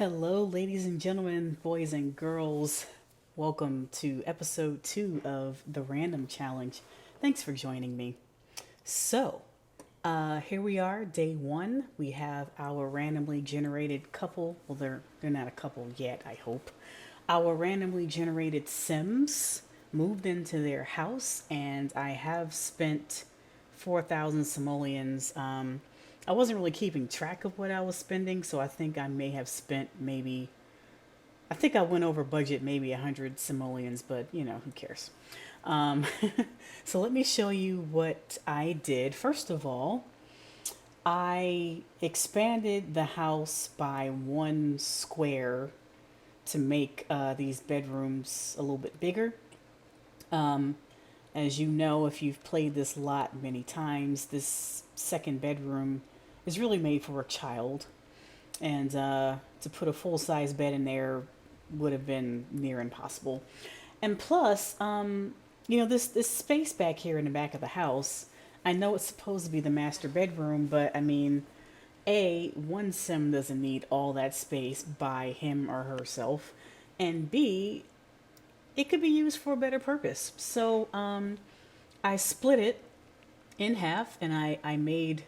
Hello, ladies and gentlemen, boys and girls. Welcome to episode 2 of the Random Challenge. Thanks for joining me. Here we are, day 1. We have our randomly generated couple. Well, they're not a couple yet, I hope. Our randomly generated Sims moved into their house, and I have spent 4,000 simoleons. I wasn't really keeping track of what I was spending, so I think I may have spent maybe. I think I went over budget maybe 100 simoleons, but who cares? Um, so let me show you what I did. First of all, I expanded the house by 1 square to make these bedrooms a little bit bigger. Um, as you know, if you've played this lot many times, this second bedroom is really made for a child. And to put a full size bed in there would have been near impossible. And plus, this space back here in the back of the house, I know it's supposed to be the master bedroom, but I mean, one sim doesn't need all that space by him or herself, and B, it could be used for a better purpose. So I split it in half, and I made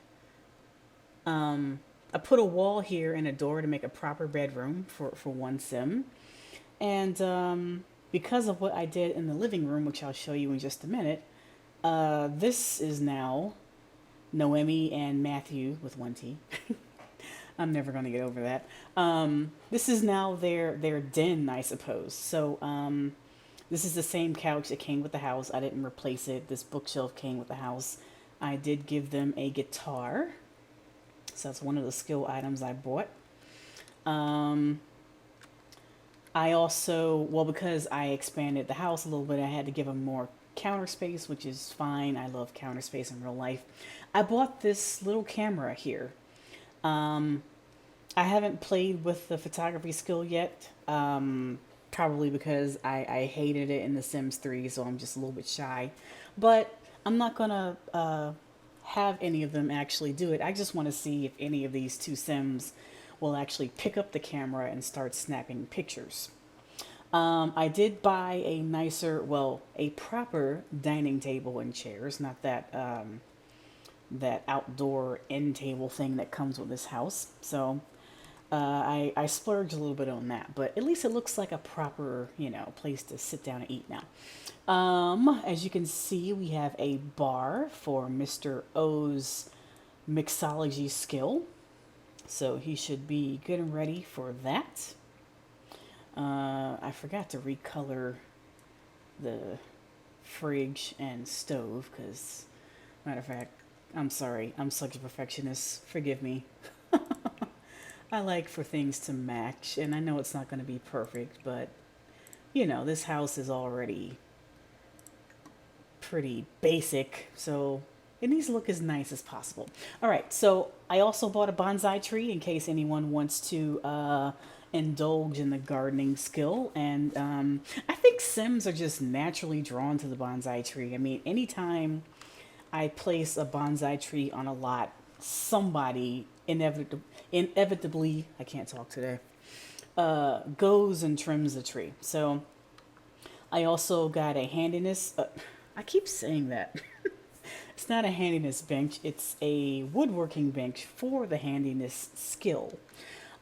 I put a wall here and a door to make a proper bedroom for one sim. And because of what I did in the living room, which I'll show you in just a minute, this is now Noemi and Mathew with one T. I'm never going to get over that. This is now their den, I suppose. So this is the same couch that came with the house. I didn't replace it. This bookshelf came with the house. I did give them a guitar. So that's one of the skill items I bought. I also, well, because I expanded the house a little bit, I had to give them more counter space, which is fine. I love counter space in real life. I bought this little camera here. I haven't played with the photography skill yet, probably because I hated it in The Sims 3, so I'm just a little bit shy. But I'm not going to have any of them actually do it. I just want to see if any of these two Sims will actually pick up the camera and start snapping pictures. I did buy a nicer, well, a proper dining table and chairs, not that outdoor end table thing that comes with this house. So I splurged a little bit on that, but at least it looks like a proper, place to sit down and eat now. As you can see, we have a bar for Mr. O's mixology skill. So he should be good and ready for that. I forgot to recolor the fridge and stove because, matter of fact, I'm sorry, I'm such a perfectionist. Forgive me. I like for things to match, and I know it's not going to be perfect, but this house is already pretty basic, so it needs to look as nice as possible. All right, so I also bought a bonsai tree in case anyone wants to indulge in the gardening skill. And I think Sims are just naturally drawn to the bonsai tree. I mean, anytime I place a bonsai tree on a lot, somebody inevitably, I can't talk today, goes and trims the tree. So I also got a handiness. I keep saying that. It's not a handiness bench, it's a woodworking bench for the handiness skill.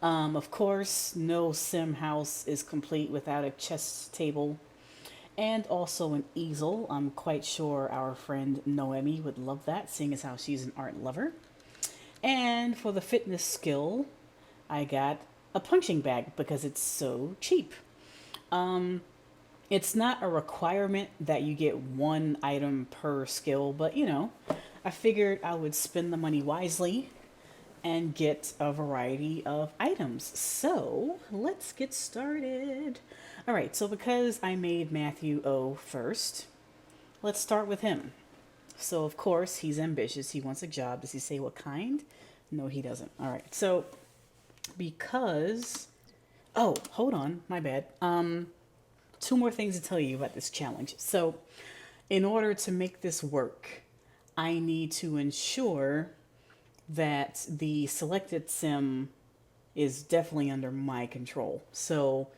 Of course, no sim house is complete without a chess table and also an easel. I'm quite sure our friend Noemi would love that, seeing as how she's an art lover. And for the fitness skill, I got a punching bag because it's so cheap. It's not a requirement that you get one item per skill, but I figured I would spend the money wisely and get a variety of items. So let's get started. All right, so because I made Matthew O first, let's start with him. So, of course, he's ambitious. He wants a job. Does he say what kind? No, he doesn't. All right, so because. Oh, hold on, my bad. Two more things to tell you about this challenge. So, in order to make this work, I need to ensure that the selected sim is definitely under my control. So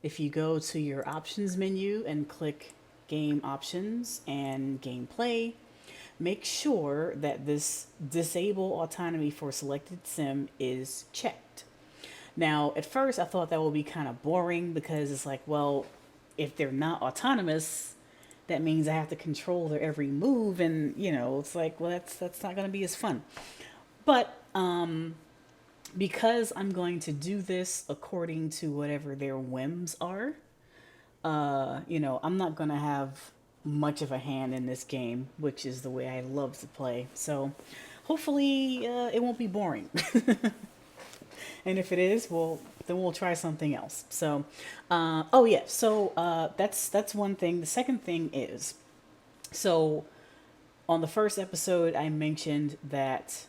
if you go to your options menu and click game options and gameplay, make sure that this disable autonomy for selected sim is checked. Now, at first, I thought that would be kind of boring because it's like, well, if they're not autonomous, that means I have to control their every move, and it's like, well, that's not going to be as fun. But because I'm going to do this according to whatever their whims are, I'm not going to have much of a hand in this game, which is the way I love to play. So hopefully it won't be boring. And if it is, well, then we'll try something else. So, oh yeah, so that's one thing. The second thing is, so on the first episode, I mentioned that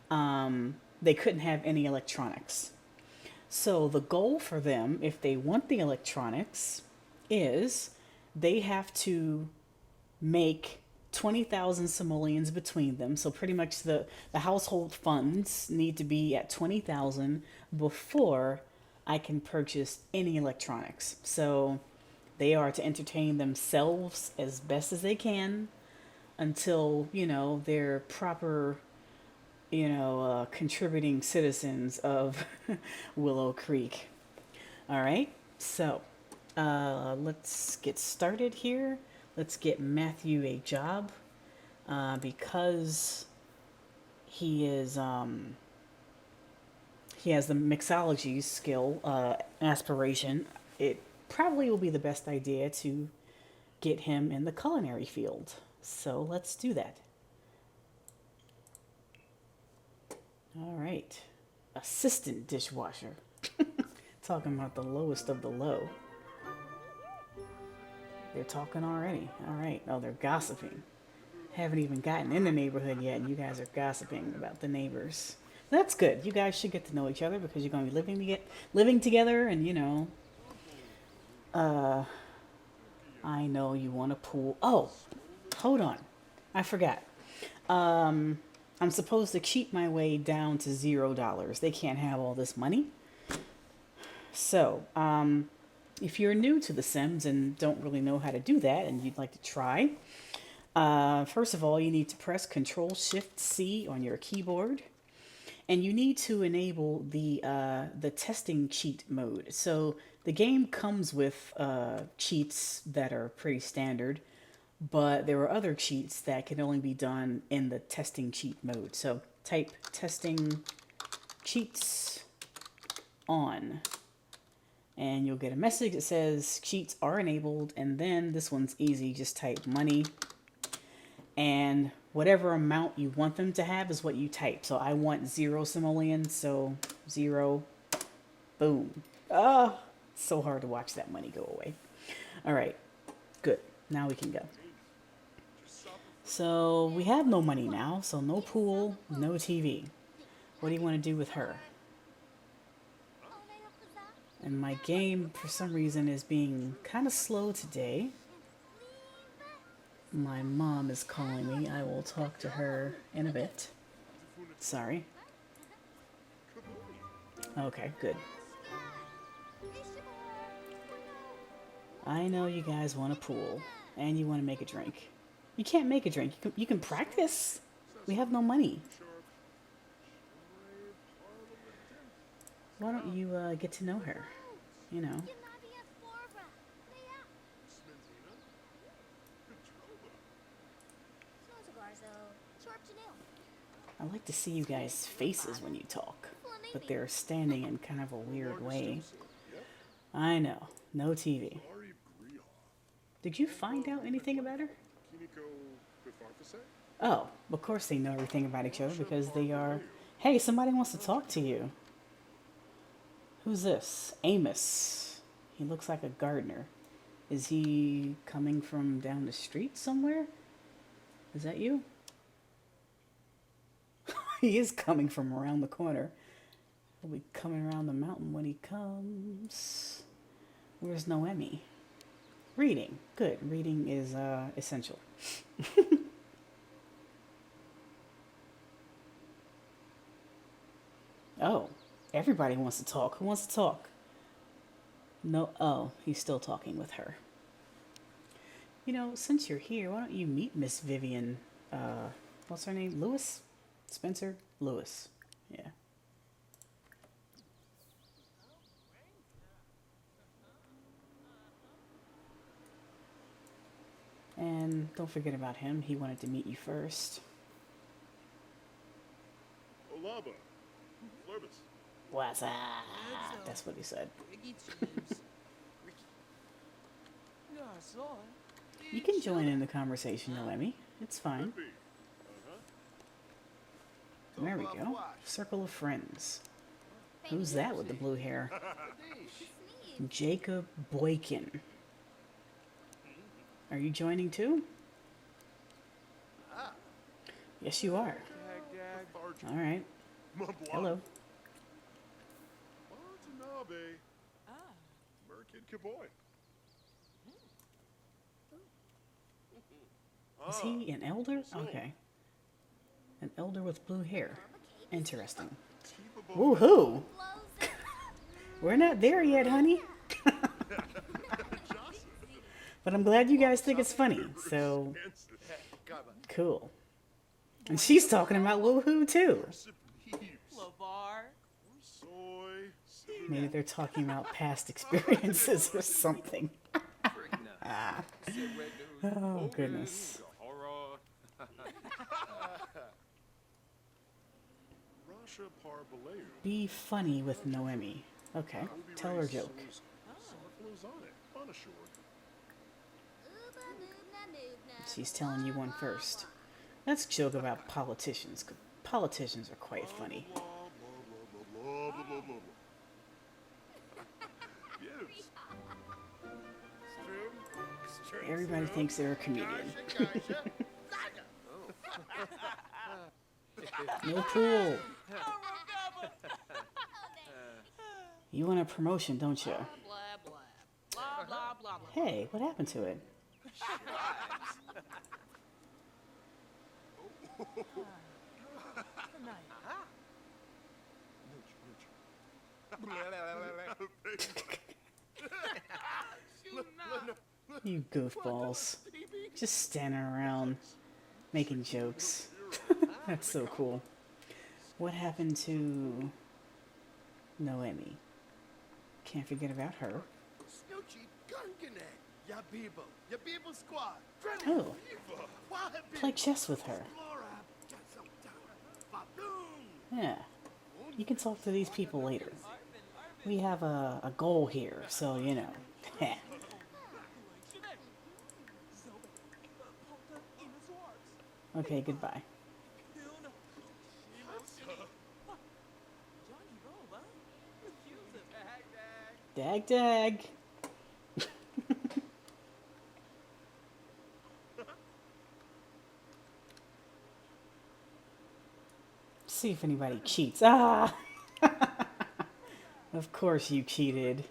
they couldn't have any electronics. So the goal for them, if they want the electronics, is they have to make 20,000 simoleons between them. So pretty much the household funds need to be at 20,000 before I can purchase any electronics. So they are to entertain themselves as best as they can until, they're proper, contributing citizens of Willow Creek. All right, so let's get started here. Let's get Mathew a job because he is he has the mixology skill aspiration. It probably will be the best idea to get him in the culinary field. So let's do that. All right, assistant dishwasher. Talking about the lowest of the low. They're talking already. All right. Oh, they're gossiping. Haven't even gotten in the neighborhood yet, and you guys are gossiping about the neighbors. That's good. You guys should get to know each other because you're going to be living together, and I know you want a pool. Oh, hold on. I forgot. I'm supposed to cheat my way down to $0. They can't have all this money. So, if you're new to The Sims and don't really know how to do that and you'd like to try, first of all, you need to press Control-Shift-C on your keyboard. And you need to enable the testing cheat mode. So the game comes with cheats that are pretty standard, but there are other cheats that can only be done in the testing cheat mode. So type testing cheats on, and you'll get a message that says cheats are enabled. And then this one's easy. Just type money, and whatever amount you want them to have is what you type. So I want 0 simoleons, so 0, boom. Oh, so hard to watch that money go away. All right, good. Now we can go. So we have no money now, so no pool, no TV. What do you want to do with her? And my game, for some reason, is being kind of slow today. My mom is calling me. I will talk to her in a bit. Sorry. Okay, good. I know you guys want a pool, and you want to make a drink. You can't make a drink. You can practice. We have no money. Why don't you get to know her? You know. I like to see you guys' faces when you talk, but they're standing in kind of a weird way. I know. No TV. Did you find out anything about her? Oh, of course they know everything about each other because they are... Hey, somebody wants to talk to you. Who's this? Amos. He looks like a gardener. Is he coming from down the street somewhere? Is that you? He is coming from around the corner. He'll be coming around the mountain when he comes. Where's Noemi? Reading. Good. Reading is essential. Oh, Everybody wants to talk. Who wants to talk? No. Oh, he's still talking with her. You know, since you're here, why don't you meet Miss Vivian? What's her name? Lewis? Spencer? Lewis. Yeah. And don't forget about him. He wanted to meet you first. Olaba. Flurbus. What's up? That's what he said. You can join in the conversation, Noemi. It's fine. There we go. Circle of friends. Who's that with the blue hair? Jacob Boykin. Are you joining too? Yes, you are. All right. Hello. Is he an elder? Okay. An elder with blue hair. Interesting. Woohoo! We're not there yet, honey. But I'm glad you guys think it's funny. So, cool. And she's talking about woohoo too. Maybe they're talking about past experiences or something. Oh, goodness. Be funny with Noemi. Okay, tell her a joke. She's telling you one first. Let's joke about politicians. 'Cause politicians are quite funny. Everybody thinks they're a comedian. No pool. You want a promotion, don't you? Hey, what happened to it? You goofballs. Just standing around making jokes. That's so cool. What happened to Noemi? Can't forget about her. Oh, play chess with her. Yeah, you can talk to these people later. We have a goal here, so you know. Okay, goodbye. Dag, dag. See if anybody cheats. Ah! Of course you cheated.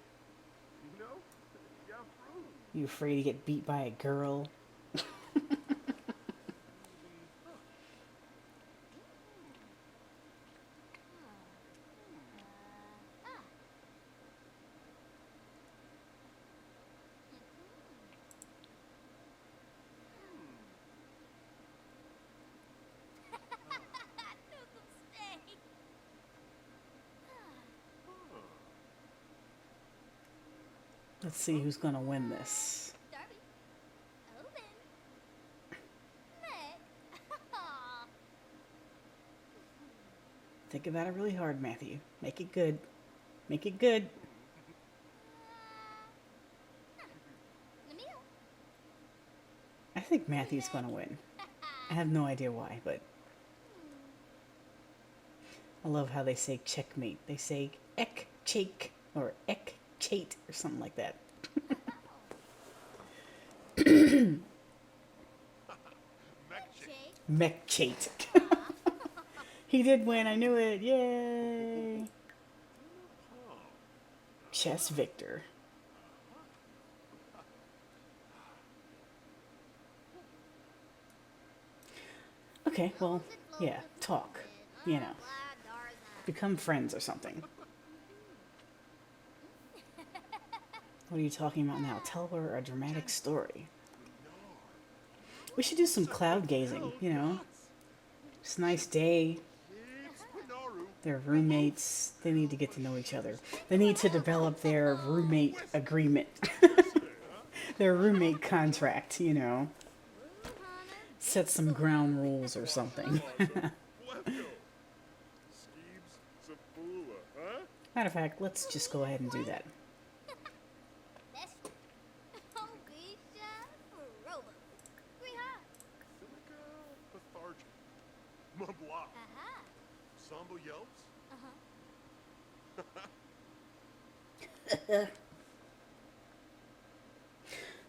You afraid to get beat by a girl? Let's see who's gonna win this. Think about it really hard, Matthew. Make it good. Make it good. I think Matthew's gonna win. I have no idea why, but I love how they say checkmate. They say ek chake or ek chate or something like that. Mech chate. He did win. I knew it. Yay. Chess victor. Okay, well, yeah, talk. You know, become friends or something. What are you talking about now? Tell her a dramatic story. We should do some cloud gazing, you know. It's a nice day. Kids, Panaru. They're roommates. They need to get to know each other. They need to develop their roommate agreement, their roommate contract, you know. Set some ground rules or something. Lefko. Skeebs Zapula, huh? Matter of fact, let's just go ahead and do that. Silica Pathargy. Mabla. Sambo Yelps?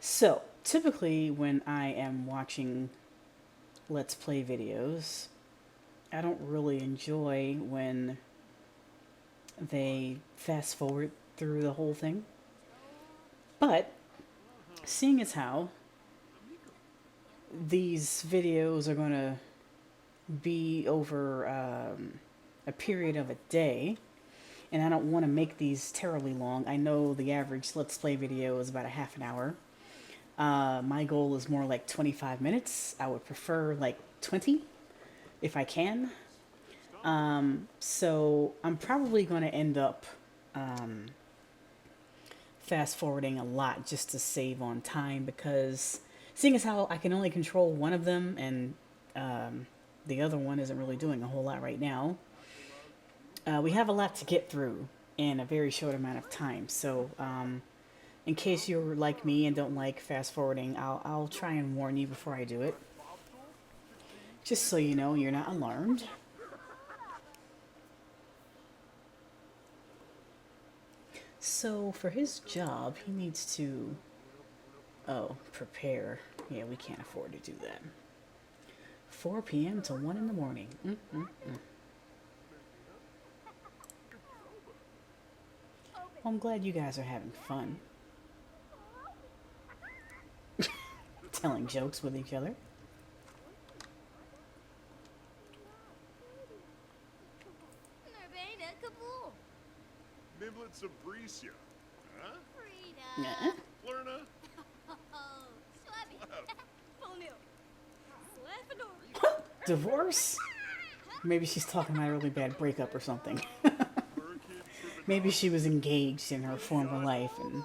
So, typically when I am watching Let's Play videos, I don't really enjoy when they fast forward through the whole thing. But, seeing as how these videos are going to be over a period of a day, and I don't want to make these terribly long. I know the average Let's Play video is about a half an hour. My goal is more like 25 minutes. I would prefer like 20 if I can. So I'm probably going to end up fast forwarding a lot just to save on time, because seeing as how I can only control one of them and the other one isn't really doing a whole lot right now, we have a lot to get through in a very short amount of time. So in case you're like me and don't like fast forwarding, I'll try and warn you before I do it, just so you know you're not alarmed. So for his job, he needs to, prepare. Yeah, we can't afford to do that. 4 p.m. to 1 in the morning. Well, I'm glad you guys are having fun. Telling jokes with each other. Niblet Sabricia, huh? Yeah. Flurna? Divorce? Maybe she's talking about a really bad breakup or something. Maybe she was engaged in her former life and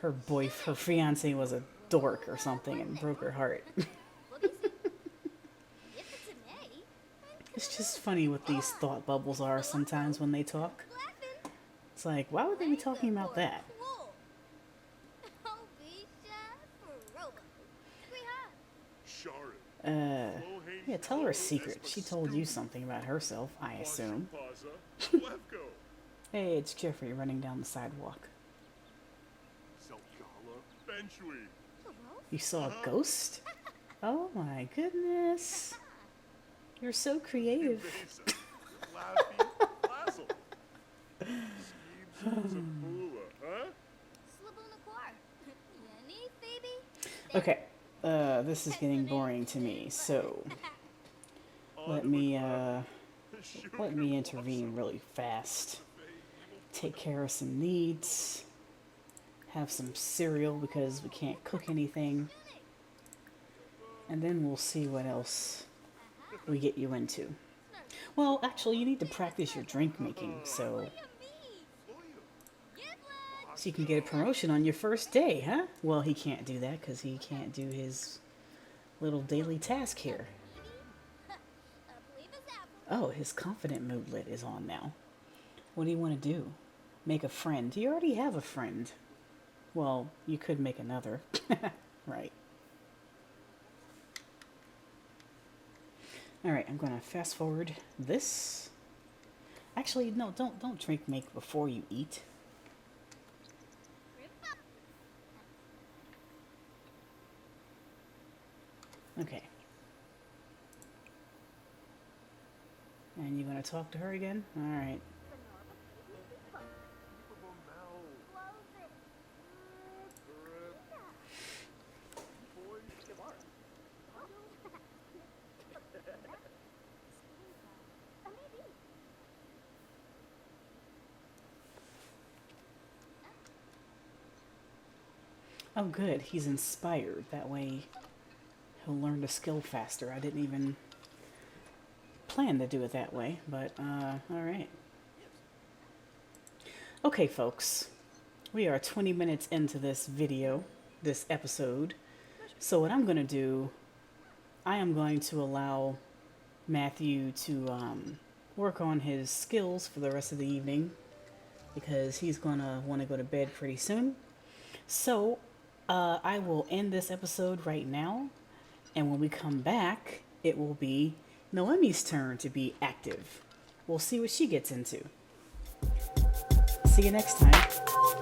her fiance was a dork or something and broke her heart. It's just funny what these thought bubbles are sometimes when they talk. It's like, why would they be talking about that? Yeah, tell her a secret. She told you something about herself, I assume. Hey, it's Jeffrey running down the sidewalk. You saw a ghost? Oh my goodness. You're so creative. Okay, this is getting boring to me, so let me intervene really fast. Take care of some needs. Have some cereal because we can't cook anything. And then we'll see what else we get you into. Well, actually, you need to practice your drink making, so you can get a promotion on your first day, huh? Well, he can't do that because he can't do his little daily task here. Oh, his confident moodlet is on now. What do you want to do? Make a friend. You already have a friend. Well, you could make another. Right. Alright, I'm going to fast forward this. Actually, no, don't drink make before you eat. Okay. And you going to talk to her again? Alright. Oh, good. He's inspired. That way he'll learn the skill faster. I didn't even plan to do it that way, but all right. Okay, folks. We are 20 minutes into this video, this episode. So what I'm going to do, I am going to allow Matthew to work on his skills for the rest of the evening because he's going to want to go to bed pretty soon. So I will end this episode right now. And when we come back, it will be Noemi's turn to be active. We'll see what she gets into. See you next time.